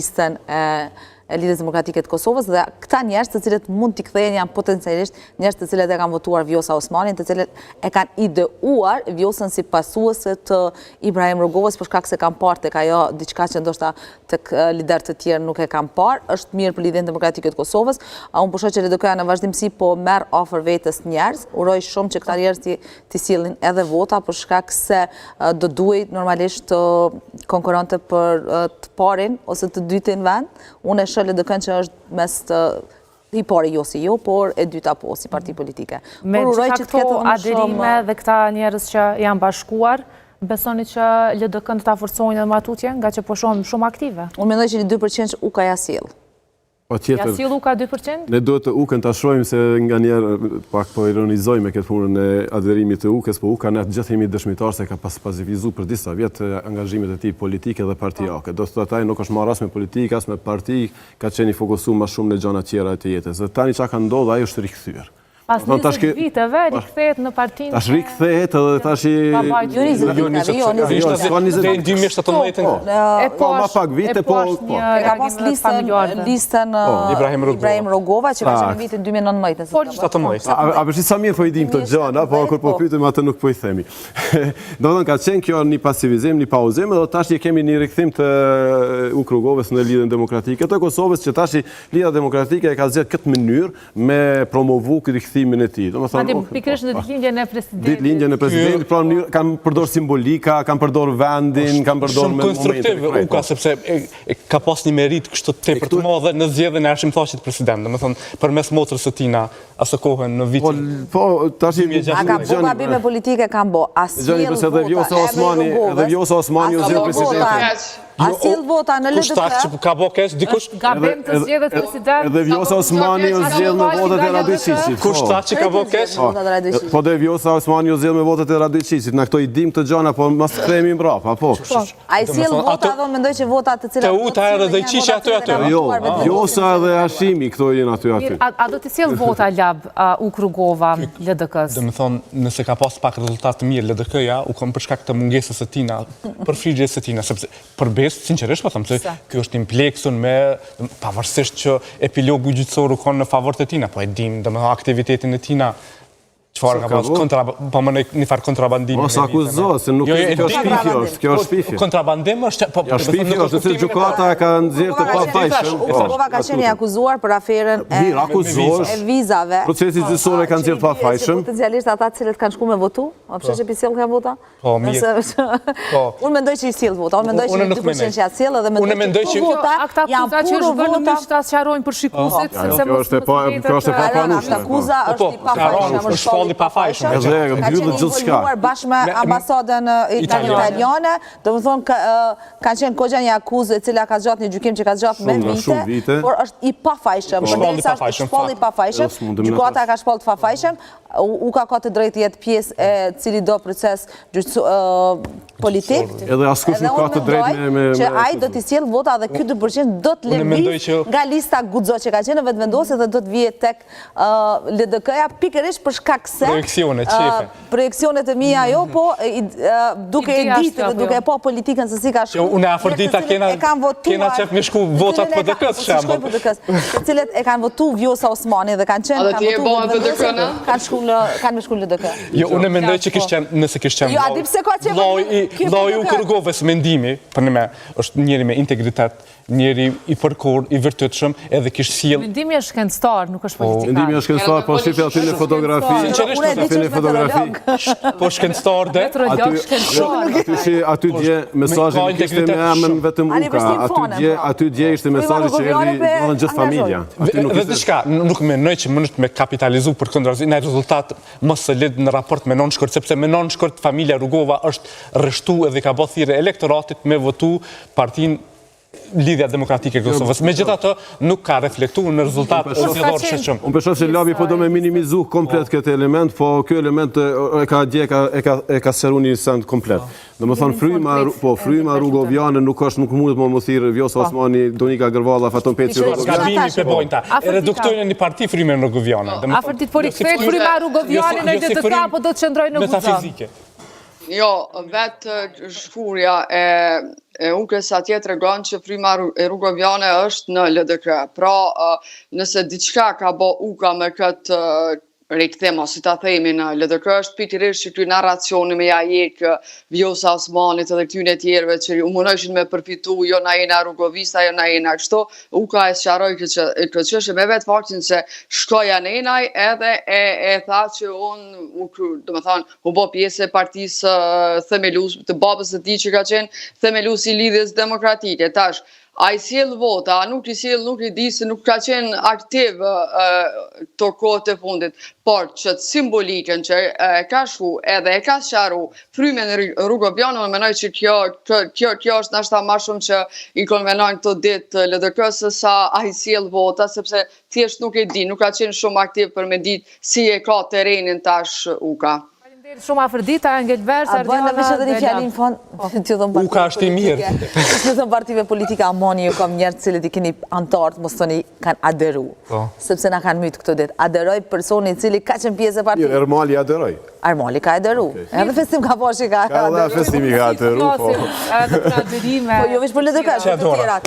listën e Lidhjes Demokratike të Kosovës dhe këta njerëz të cilët mund t'i kthehen janë potencialisht njerëz të cilët e kanë votuar Vjosa Osmanin, të cilët e kanë ideuar Vjosën si pasuese të Ibrahim Rogovës, për shkak se kanë parë tek ajo diçka që ndoshta tek lider të tjerë nuk e kanë parë. Është mirë për Lidhjen Demokratike të Kosovës. Unë po shoh që LDK-ja në vazhdimsi po merr afër vetes njerëz. Uroj shumë që këta njerëz t'i sillin edhe vota për shkak se do duhet normalisht të konkurronte për të parin ose të dytin vend. Unë e shoh LDK-n që është mes i pari jo si jo, por e dyta po si parti politike. Me gjitha këto aderime dhe këta njerëz që janë bashkuar, besoni që LDK-n të ta forcojnë edhe më tutje, nga që po shohim shumë aktive? Unë mendoj që 2% që UKA ja sill. Ja sill UKA 2%? Ne duhet të UKA-n ta shohim se nga njerë pak po ironizojmë me këtë punën e aderimit të UKA-s, po UKA ne gjithë jemi dëshmitar se ka pasifizuar për disa vjet angazhimet e tij politike dhe partijake. Do të thotë ai nuk është marrë as me politikë, as me parti, ka qenë i fokusuar më shumë në gjëra tjera të jetës. Dhe tani çka ka ndodhur, ai është rikthyer. Pas 20 viteve, rikthehet në partinë... Tash rikthehet edhe tash i... Jo 20 viteve, jo 2017. Po, ma pak vite, po... E ka pas listën Ibrahim Rogova, që ka qenë në vitin 2019. Po, 17. A përshit sa mirë po i dim të gjana, po kur po pyetëm atë nuk po i themi. Do të thonë ka qenë kjo një pasivizim, një pauzim, edhe tash kemi një rikthim të UK Rogovës në Lidhjen Demokratike të Kosovës, që tash Lidhja Demokratike e ka zgjedhur këtë mënyrë me promovu këtë e tij. Pikërisht në ditëlindjen e presidentit. Ditëlindjen e presidentit, pra kanë përdor simbolika, kanë përdor vendin, kanë përdor momentin. Shumë konstruktiv UKA sepse ka pas një merit kështu tepër të madhe në zgjedhjen e arsimthashit president. Domethënë përmes motrës së tina asë kohën në vitin. Po tash a ka po gabime politike kanë bë. Edhe Vjosa Osmani u zgjedh presidentin. A sill vota në LDK? Kushtat që ka bë keq dikush? Gabim të zgjedhjet president. Edhe Vjosa Osmani u zgjedh me votat e Radojçisit. Kushtat që ka bë keq? Po dhe Vjosa Osmani u zgjedh me votat e Radojçisit. Na këto i dim të gjana, po mos kthehemi mbrapa, po. Ai sill vota dhe mendoj që votat të cilat të uta e Radojçisit aty. Jo, Vjosa dhe Hashimi këto janë aty. A do të sill vota lab UK Rogova LDK-s? Domethënë, nëse ka pas pak rezultat të mirë LDK-ja, u kam për shkak të mungesës së tina, përfrigjes së tina, sepse sinqerisht po them se ky është impleksun me pavarësisht që epilogu gjyqësor u kon në favor të tina, po e dim domethënë aktivitetin e tina çfarë ka pas po më një farë kontrabandimi. Mos akuzo se nuk kjo është shpifje. Kontrabandim është po shpifje është se gjykata e ka nxjerrë të pafajshëm. Rogova ka qenë i akuzuar për aferën e vizave. Procesi gjyqësor e ka nxjerrë të pafajshëm. Potencialisht ata të cilët kanë shkuar me votu, a pse që pisell kanë vota? Po mirë. Unë mendoj që i sill vota, unë mendoj që 2% që ja sill edhe mendoj që vota janë puro vota që sqarojnë për shikuesit sepse mos është pa pranueshme. Akuza është i pafajshëm, shkolli pafajshëm. Ka qenë involuar bashkë me ambasadën italiane, domethënë ka qenë kogja një akuzë e cila ka zgjatur një gjykim që ka zgjatur me vite, por është i pafajshëm, përderisa është shkolli i pafajshëm, gjykata ka shkollë të pafajshëm, UKA ka të drejtë jetë pjesë e cili do proces politik. Edhe askush nuk ka të drejtë me që ai do të sjell vota dhe ky 2% do të lëviz nga lista guxo që ka qenë në vetvendosje dhe do të vijë tek LDK-ja pikërisht për shkak se projeksionet e mia jo, po duke e ditë dhe duke e pa politikën se si ka shkuar. Unë Afrodita kena qef me shku votat PDK-s shembull. Të cilët e kanë votuar Vjosa Osmani dhe kanë qenë kanë me shku në LDK. Jo, unë mendoj që nëse kishte qenë. Jo, a di pse ka qenë lloji UK Rogovës mendimi, për ne është njëri me integritet, njëri i përkur, i vërtetshëm, edhe kishte sjell. Mendimi është shkencëtar, nuk është politikar. Mendimi është shkencëtar, po shifë aty në fotografi. Po shkencëtar dhe aty dje mesazhi nuk ishte me emrin vetëm UKA. Aty dje ishte mesazhi që erdhi në gjithë familja. Dhe diçka, nuk mendoj që mund të me kapitalizu për këndrazim në rezultat më solid në raport me non-shkurt, sepse me non-shkurt familja Rugova është rreshtu edhe ka bërë thirrje elektoratit me votu partinë Lidhja Demokratike e Kosovës. Megjithatë, nuk ka reflektuar në rezultat zgjedhor shqetësim. Unë besoj se labi po do me minimizu komplet këtë element, po ky element e ka sqaruar një send komplet. Domethënë fryma Rugoviane nuk mundet më thirrë Vjosa Osmani, Donika Gërvalla, Faton Peci Rugoviane. Gabimi pe bojta. Reduktojnë në parti frymën Rugoviane. Afër ditë po rikthehet fryma Rugoviane në LDK apo do të qëndrojnë në Guxo? Jo, vetë shkurja e ukës atje të regon që fryma e Rrugovjane është në LDK. Pra, nëse diçka ka bo uka me këtë rikthema, si ta themi në LDK, është pikërisht që këty narracioni me ja jekë Vjosa Osmanit edhe këtyne tjerëve që u munojshin me përfitu, jo na jena Rrugovista, jo na jena kështu, uka e sqaroi këtë çështje me vetë faktin se shkoja në enaj edhe e tha që u bë pjesë e partisë themelus të babës së tij që ka qenë themelusi i Lidhjes Demokratike. Tash a i sjell vota, nuk i sjell, nuk i di se nuk ka qenë aktiv të kohët e fundit, por që të simbolikën që ka shku edhe e ka sqaru frymen e Rrugovjanën, mendoj që kjo është nashta më shumë që i konvenojnë këto ditë LDK-s se sa a i sjell vota, sepse thjesht nuk e di, nuk ka qenë shumë aktiv për me ditë si e ka terrenin tash uka. Shumë Afrodita, Engelbert, A bëjnë në vishë edhe një fjallin fond? Uka është i mirë. Në thëmë partive politike amoni ju kom njerë cilët i keni antartë, mos thoni kanë aderu. Sepse na kanë mytë këtë ditë. Aderoj personi cili ka qenë pjesë e partive. Ermali aderoj. Armali ka aderu. Edhe festim ka po që ka aderu. Ka dhe festimi ka aderu. Po jo vish për LDK, për të tjerat.